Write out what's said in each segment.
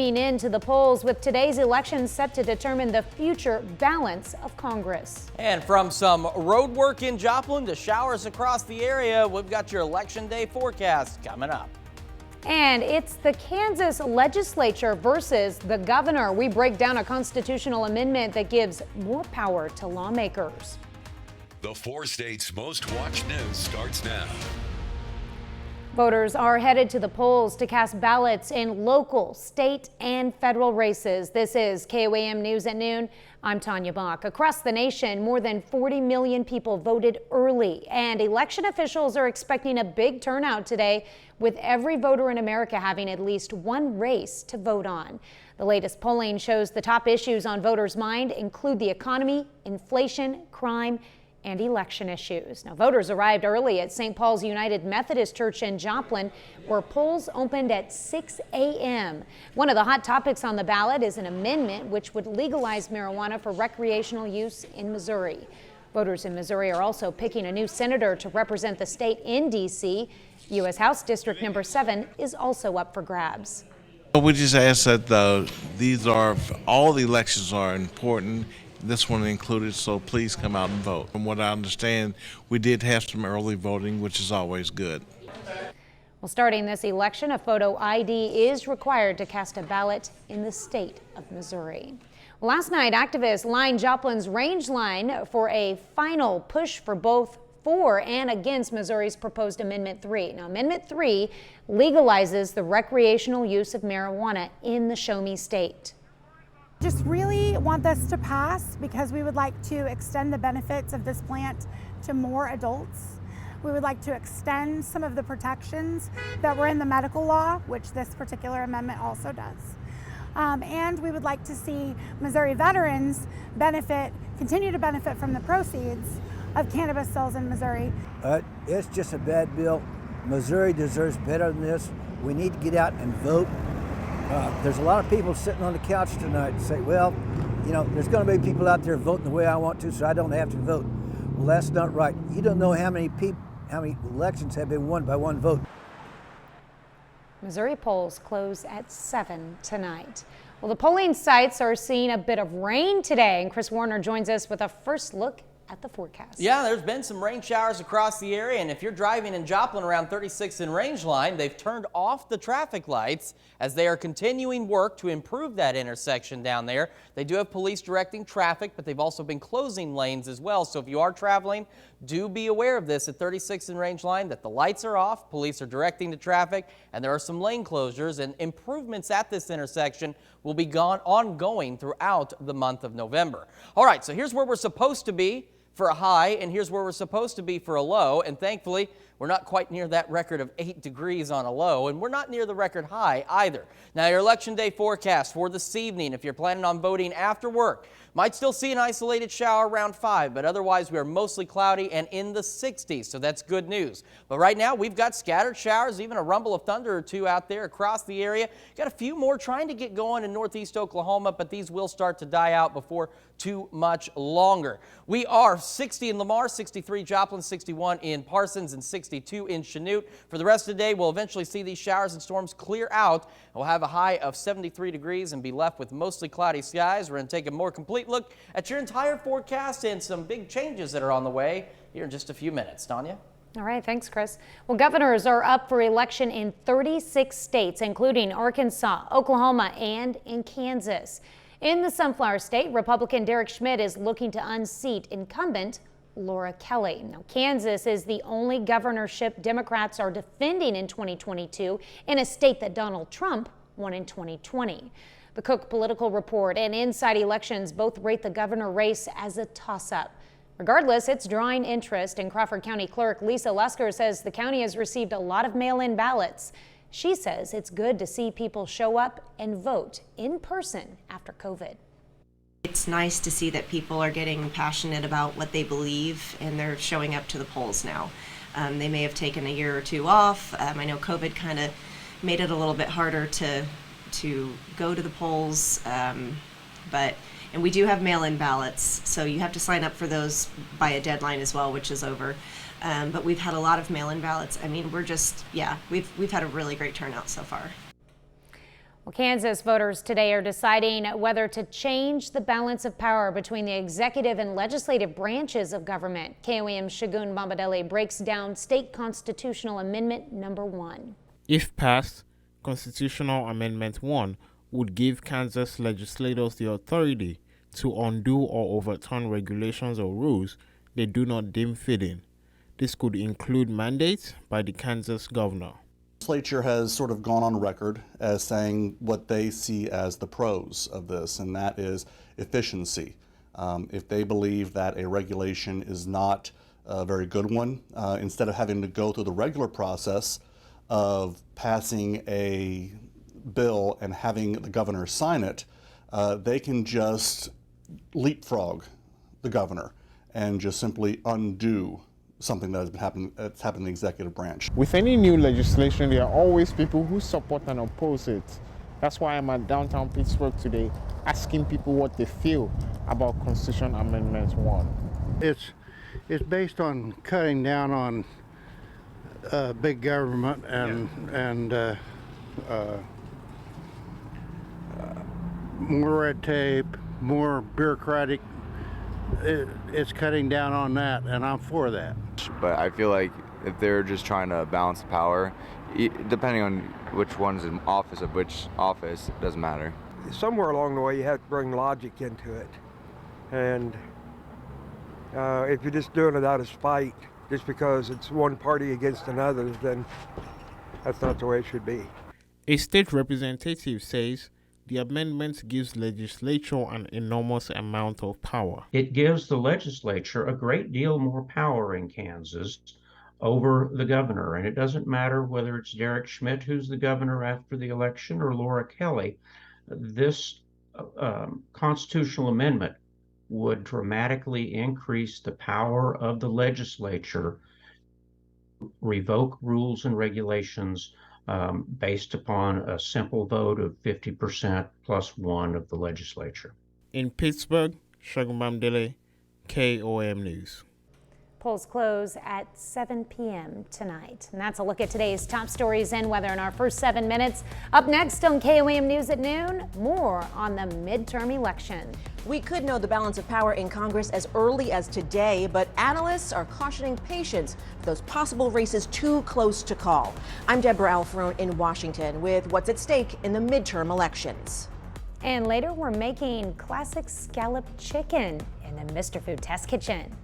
Into the polls with today's election set to determine the future balance of Congress. And from some road work in Joplin to showers across the area, we've got your Election Day forecast coming up. And it's the Kansas legislature versus the governor. We break down a constitutional amendment that gives more power to lawmakers. The 4 states' most watched news starts now. Voters are headed to the polls to cast ballots in local, state, and federal races. This is KOAM News at Noon. I'm Tanya Bach. Across the nation, more than 40 million people voted early, and election officials are expecting a big turnout today, with every voter in America having at least one race to vote on. The latest polling shows the top issues on voters' mind include the economy, inflation, crime, and election issues. Now, voters arrived early at St. Paul's United Methodist Church in Joplin, where polls opened at 6 a.m. One of the hot topics on the ballot is an amendment which would legalize marijuana for recreational use in Missouri. Voters in Missouri are also picking a new senator to represent the state in D.C. U.S. House District number 7 is also up for grabs. We just ask that all the elections are important. This one included, so please come out and vote. From what I understand, we did have some early voting, which is always good. Well, starting this election, a photo ID is required to cast a ballot in the state of Missouri. Last night, activists lined Joplin's range line for a final push for both for and against Missouri's proposed Amendment 3. Now, Amendment 3 legalizes the recreational use of marijuana in the Show Me state. Just really want this to pass because we would like to extend the benefits of this plant to more adults. We would like to extend some of the protections that were in the medical law, which this particular amendment also does. And we would like to see Missouri veterans continue to benefit from the proceeds of cannabis sales in Missouri. It's just a bad bill. Missouri deserves better than this. We need to get out and vote. There's a lot of people sitting on the couch tonight and say, well, you know, there's going to be people out there voting the way I want to, so I don't have to vote. Well, that's not right. You don't know how many elections have been won by one vote. Missouri polls close at 7 tonight. Well, the polling sites are seeing a bit of rain today, and Chris Warner joins us with a first look at the forecast. Yeah, there's been some rain showers across the area, and if you're driving in Joplin around 36 and Range Line, they've turned off the traffic lights as they are continuing work to improve that intersection down there. They do have police directing traffic, but they've also been closing lanes as well. So if you are traveling, do be aware of this at 36 and Range Line, that the lights are off, police are directing the traffic, and there are some lane closures, and improvements at this intersection will be ongoing throughout the month of November. All right, so here's where we're supposed to be for a high, and here's where we're supposed to be for a low, and thankfully we're not quite near that record of 8 degrees on a low, and we're not near the record high either. Now, your Election Day forecast for this evening, if you're planning on voting after work, might still see an isolated shower around 5, but otherwise we are mostly cloudy and in the 60s, so that's good news. But right now we've got scattered showers, even a rumble of thunder or two out there across the area. Got a few more trying to get going in northeast Oklahoma, but these will start to die out before too much longer. We are 60 in Lamar, 63 Joplin, 61 in Parsons, and 62 in Chanute. For the rest of the day, we'll eventually see these showers and storms clear out. We'll have a high of 73 degrees and be left with mostly cloudy skies. We're going to take a more complete look at your entire forecast and some big changes that are on the way here in just a few minutes. Tanya? All right, thanks, Chris. Well, governors are up for election in 36 states, including Arkansas, Oklahoma, and in Kansas. In the Sunflower State, Republican Derek Schmidt is looking to unseat incumbent Laura Kelly. Now, Kansas is the only governorship Democrats are defending in 2022 in a state that Donald Trump won in 2020. The Cook Political Report and Inside Elections both rate the governor race as a toss-up. Regardless, it's drawing interest, and Crawford County Clerk Lisa Lusker says the county has received a lot of mail-in ballots. She says it's good to see people show up and vote in person after COVID. It's nice to see that people are getting passionate about what they believe and they're showing up to the polls now. They may have taken a year or two off. I know COVID kind of made it a little bit harder to go to the polls, and we do have mail-in ballots, so you have to sign up for those by a deadline as well, which is over. But we've had a lot of mail-in ballots. I mean, we've had a really great turnout so far. Well, Kansas voters today are deciding whether to change the balance of power between the executive and legislative branches of government. KOAM's Shagun Bombadeli breaks down state constitutional amendment number 1. If passed, Constitutional Amendment 1 would give Kansas legislators the authority to undo or overturn regulations or rules they do not deem fitting. This could include mandates by the Kansas governor. The legislature has sort of gone on record as saying what they see as the pros of this, and that is efficiency. If they believe that a regulation is not a very good one, instead of having to go through the regular process of passing a bill and having the governor sign it, they can just leapfrog the governor and just simply undo something that has been happened in the executive branch. With any new legislation, there are always people who support and oppose it. That's why I'm at downtown Pittsburgh today, asking people what they feel about Constitution Amendment 1. It's based on cutting down on big government and more red tape, more bureaucratic. It's cutting down on that, and I'm for that. But I feel like if they're just trying to balance power, depending on which one's in office of which office, it doesn't matter. Somewhere along the way, you have to bring logic into it. And if you're just doing it out of spite, just because it's one party against another, then that's not the way it should be. A state representative says the amendment gives legislature an enormous amount of power. It gives the legislature a great deal more power in Kansas over the governor. And it doesn't matter whether it's Derek Schmidt, who's the governor after the election, or Laura Kelly. This constitutional amendment would dramatically increase the power of the legislature, revoke rules and regulations based upon a simple vote of 50% plus 1 of the legislature. In Pittsburgh, Shagun Bombadeli, KOAM News. Polls close at 7 p.m. tonight. And that's a look at today's top stories and weather in our first 7 minutes. Up next on KOAM News at noon, more on the midterm election. We could know the balance of power in Congress as early as today, but analysts are cautioning patience for those possible races too close to call. I'm Deborah Alfarone in Washington with what's at stake in the midterm elections. And later, we're making classic scalloped chicken in the Mr. Food Test Kitchen.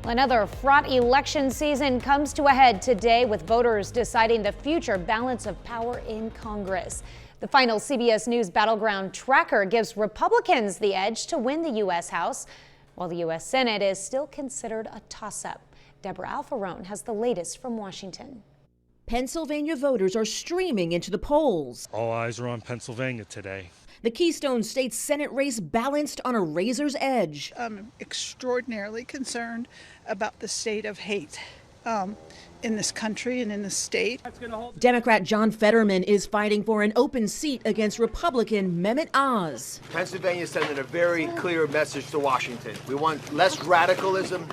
Another fraught election season comes to a head today with voters deciding the future balance of power in Congress. The final CBS News Battleground tracker gives Republicans the edge to win the U.S. House, while the U.S. Senate is still considered a toss-up. Deborah Alfarone has the latest from Washington. Pennsylvania voters are streaming into the polls. All eyes are on Pennsylvania today. The Keystone State Senate race balanced on a razor's edge. I'm extraordinarily concerned about the state of hate in this country and in the state. Democrat John Fetterman is fighting for an open seat against Republican Mehmet Oz. Pennsylvania is sending a very clear message to Washington. We want less radicalism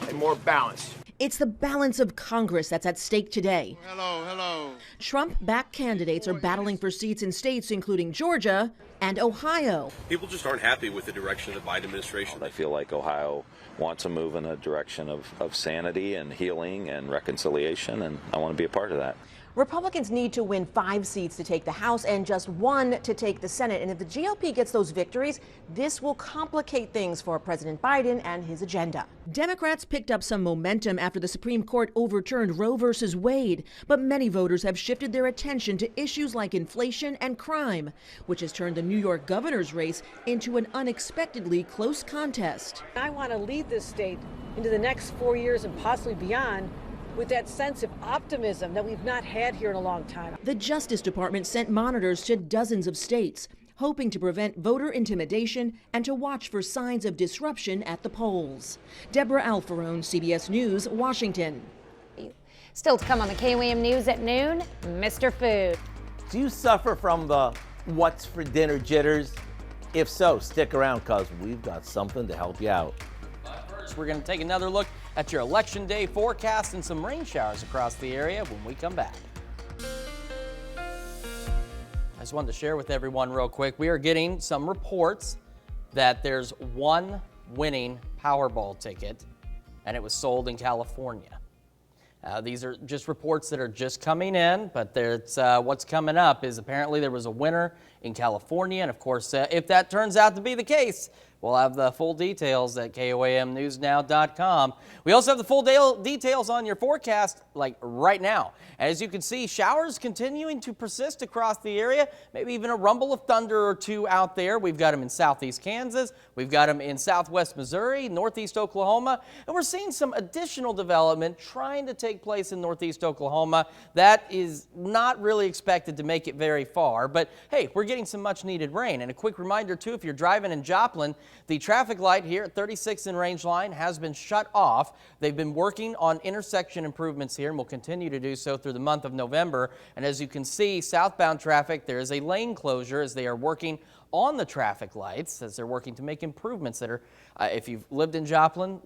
and more balance. It's the balance of Congress that's at stake today. Hello. Trump-backed candidates are battling for seats in states including Georgia and Ohio. People just aren't happy with the direction of the Biden administration. I feel like Ohio wants to move in a direction of sanity and healing and reconciliation, and I want to be a part of that. Republicans need to win 5 seats to take the House and just 1 to take the Senate. And if the GOP gets those victories, this will complicate things for President Biden and his agenda. Democrats picked up some momentum after the Supreme Court overturned Roe versus Wade, but many voters have shifted their attention to issues like inflation and crime, which has turned the New York governor's race into an unexpectedly close contest. I want to lead this state into the next 4 years and possibly beyond with that sense of optimism that we've not had here in a long time. The Justice Department sent monitors to dozens of states, hoping to prevent voter intimidation and to watch for signs of disruption at the polls. Deborah Alfarone, CBS News, Washington. Still to come on the KOAM News at noon, Mr. Food. Do you suffer from the what's for dinner jitters? If so, stick around because we've got something to help you out. We're going to take another look at your election day forecast and some rain showers across the area when we come back. just wanted to share with everyone real quick. We are getting some reports that there's one winning Powerball ticket, and it was sold in California. These are just reports that are just coming in, but what's coming up is apparently there was a winner in California, and of course, if that turns out to be the case, we'll have the full details at KOAMnewsnow.com. We also have the full details on your forecast, like right now. As you can see, showers continuing to persist across the area, maybe even a rumble of thunder or two out there. We've got them in southeast Kansas, we've got them in southwest Missouri, northeast Oklahoma, and we're seeing some additional development trying to take place in northeast Oklahoma. That is not really expected to make it very far, but hey, we're getting some much needed rain. And a quick reminder too, if you're driving in Joplin, the traffic light here at 36 in Range Line has been shut off. They've been working on intersection improvements here and will continue to do so through the month of November. And as you can see, southbound traffic, there is a lane closure as they are working on the traffic lights, as they're working to make improvements that are, if you've lived in Joplin,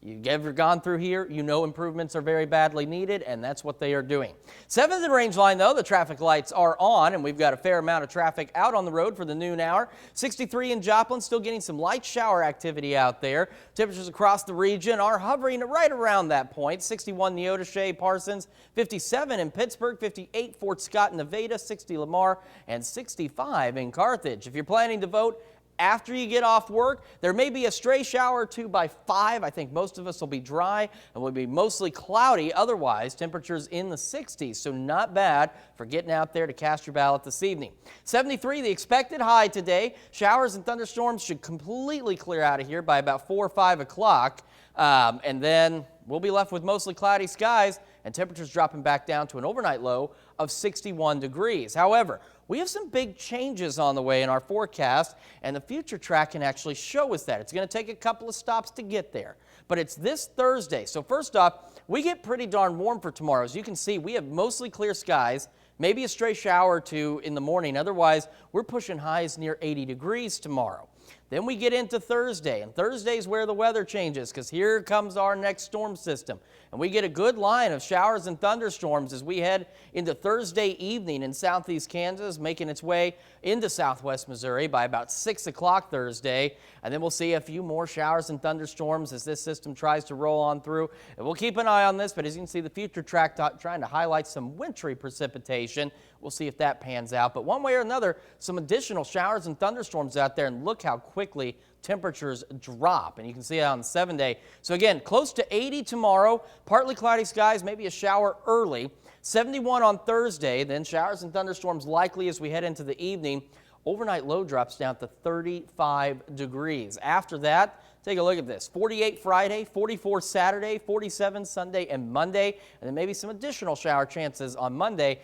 you've ever gone through here, you know improvements are very badly needed, and that's what they are doing. 7th and Range Line, though, the traffic lights are on, and we've got a fair amount of traffic out on the road for the noon hour. 63 in Joplin, still getting some light shower activity out there. Temperatures across the region are hovering right around that point. 61 Neodesha, Parsons, 57 in Pittsburgh, 58 Fort Scott, Nevada, 60 Lamar, and 65 in Carthage. If you're planning to vote after you get off work, there may be a stray shower or two by 5. I think most of us will be dry and will be mostly cloudy. Otherwise, temperatures in the 60s, so not bad for getting out there to cast your ballot this evening. 73, the expected high today. Showers and thunderstorms should completely clear out of here by about 4 or 5 o'clock. And then we'll be left with mostly cloudy skies and temperatures dropping back down to an overnight low of 61 degrees. However, we have some big changes on the way in our forecast, and the future track can actually show us that. It's going to take a couple of stops to get there, but it's this Thursday. So first off, we get pretty darn warm for tomorrow. As you can see, we have mostly clear skies, maybe a stray shower or two in the morning. Otherwise, we're pushing highs near 80 degrees tomorrow. Then we get into Thursday, and Thursday's where the weather changes because here comes our next storm system. And we get a good line of showers and thunderstorms as we head into Thursday evening in southeast Kansas, making its way into southwest Missouri by about 6 o'clock Thursday. And then we'll see a few more showers and thunderstorms as this system tries to roll on through. And we'll keep an eye on this, but as you can see, the future track trying to highlight some wintry precipitation. We'll see if that pans out. But one way or another, some additional showers and thunderstorms out there, and look how quickly temperatures drop. And you can see it on the 7-day. So again, close to 80 tomorrow, partly cloudy skies, maybe a shower early. 71 on Thursday, then showers and thunderstorms likely as we head into the evening. Overnight low drops down to 35 degrees. After that, take a look at this. 48 Friday, 44 Saturday, 47 Sunday and Monday, and then maybe some additional shower chances on Monday.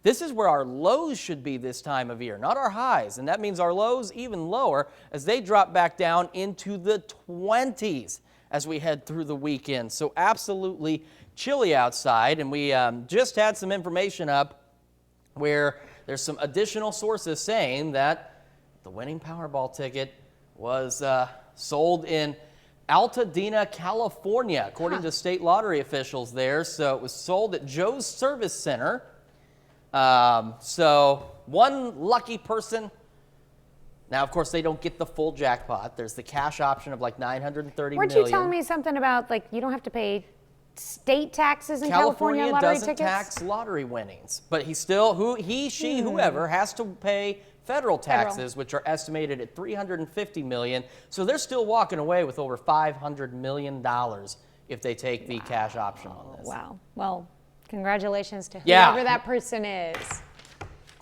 This is where our lows should be this time of year, not our highs. And that means our lows even lower as they drop back down into the 20s as we head through the weekend. So absolutely chilly outside. And we just had some information up where there's some additional sources saying that the winning Powerball ticket was sold in Altadena, California, according to state lottery officials there. So it was sold at Joe's Service Center. So one lucky person. Now, of course, they don't get the full jackpot. There's the cash option of like $930 million. Weren't you telling me something about like you don't have to pay state taxes in California lottery doesn't tickets? tax lottery winnings, but he still, whoever has to pay federal taxes, which are estimated at $350 million. So they're still walking away with over $500 million if they take the cash option on this. Wow. Well, congratulations to whoever that person is.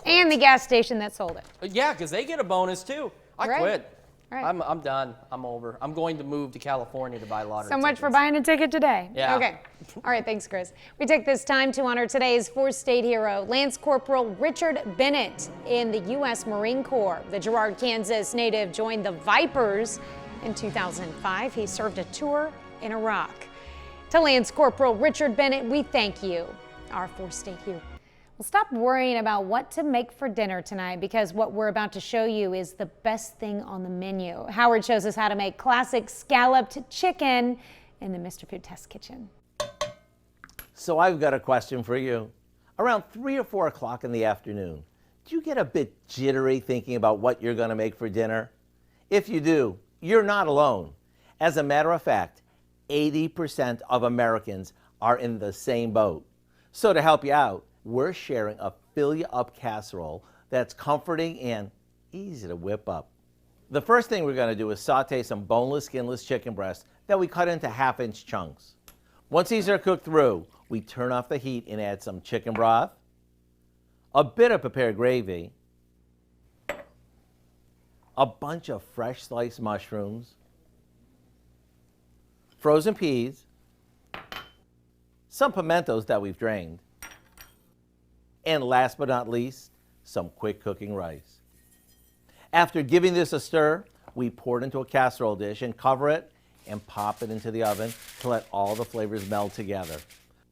And the gas station that sold it. Yeah, because they get a bonus too. I quit. Right. I'm done. I'm over. I'm going to move to California to buy lottery tickets. So much for buying a ticket today. Yeah. Okay. All right, thanks, Chris. We take this time to honor today's fourth state hero, Lance Corporal Richard Bennett in the U.S. Marine Corps. The Girard, Kansas native joined the Vipers in 2005. He served a tour in Iraq. To Lance Corporal Richard Bennett, we thank you, our fourth state hero. Well, stop worrying about what to make for dinner tonight because what we're about to show you is the best thing on the menu. Howard shows us how to make classic scalloped chicken in the Mr. Food Test Kitchen. So I've got a question for you. Around 3 or 4 o'clock in the afternoon, Do you get a bit jittery thinking about what you're going to make for dinner? If you do, you're not alone. As a matter of fact, 80% of Americans are in the same boat. So to help you out, we're sharing a fill-you-up casserole that's comforting and easy to whip up. The first thing we're going to do is saute some boneless, skinless chicken breasts that we cut into half-inch chunks. Once these are cooked through, we turn off the heat and add some chicken broth, a bit of prepared gravy, a bunch of fresh sliced mushrooms, frozen peas, some pimentos that we've drained, and last but not least, some quick cooking rice. After giving this a stir, we pour it into a casserole dish and cover it and pop it into the oven to let all the flavors meld together.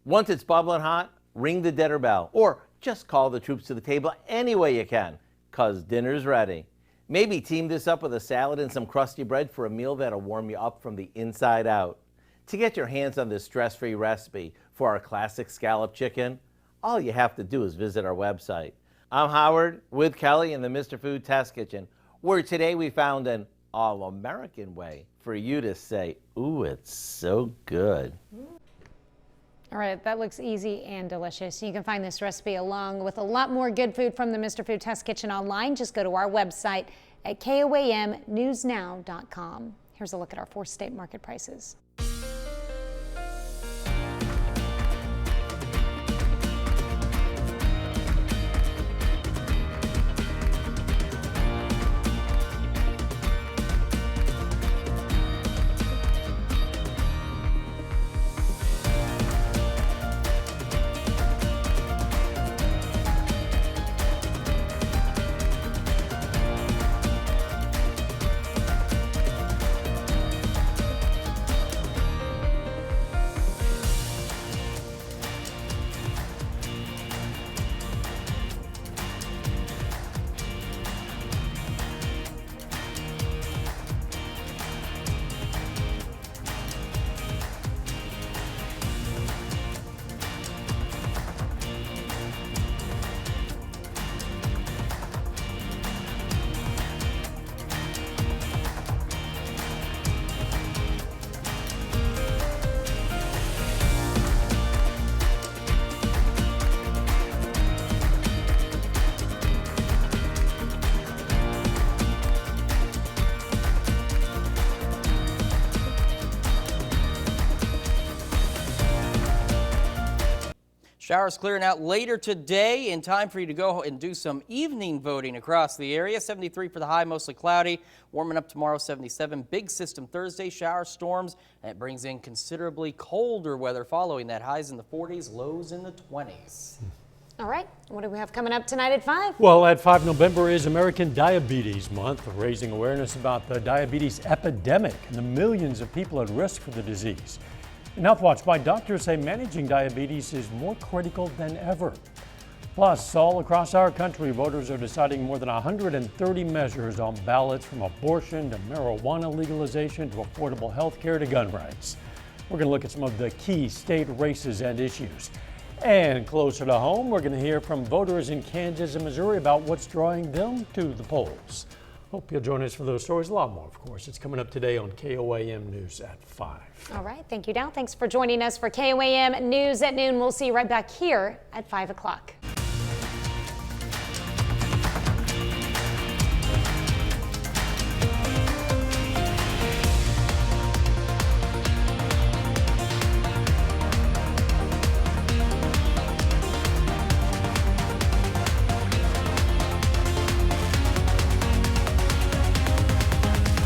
Once it's bubbling hot, ring the dinner bell or just call the troops to the table any way you can, 'cause dinner's ready. Maybe team this up with a salad and some crusty bread for a meal that'll warm you up from the inside out. To get your hands on this stress-free recipe for our classic scallop chicken, all you have to do is visit our website. I'm Howard with Kelly in the Mr. Food Test Kitchen, where today we found an all-American way for you to say, ooh, it's so good. All right, that looks easy and delicious. You can find this recipe along with a lot more good food from the Mr. Food Test Kitchen online. Just go to our website at KOAMnewsnow.com. Here's a look at our 4-state market prices. Showers clearing out later today in time for you to go and do some evening voting across the area. 73 for the high, mostly cloudy. Warming up tomorrow, 77. Big system Thursday, shower storms, and it brings in considerably colder weather following that. Highs in the 40s, lows in the 20s. All right, what do we have coming up tonight at 5? Well, at 5, November is American Diabetes Month, raising awareness about the diabetes epidemic and the millions of people at risk for the disease. In Health Watch, my doctors say managing diabetes is more critical than ever. Plus, all across our country, voters are deciding more than 130 measures on ballots, from abortion to marijuana legalization to affordable health care to gun rights. We're going to look at some of the key state races and issues. And closer to home, we're going to hear from voters in Kansas and Missouri about what's drawing them to the polls. Hope you'll join us for those stories. A lot more, of course. It's coming up today on KOAM News at 5. All right. Thank you, Dow. Thanks for joining us for KOAM News at noon. We'll see you right back here at 5 o'clock.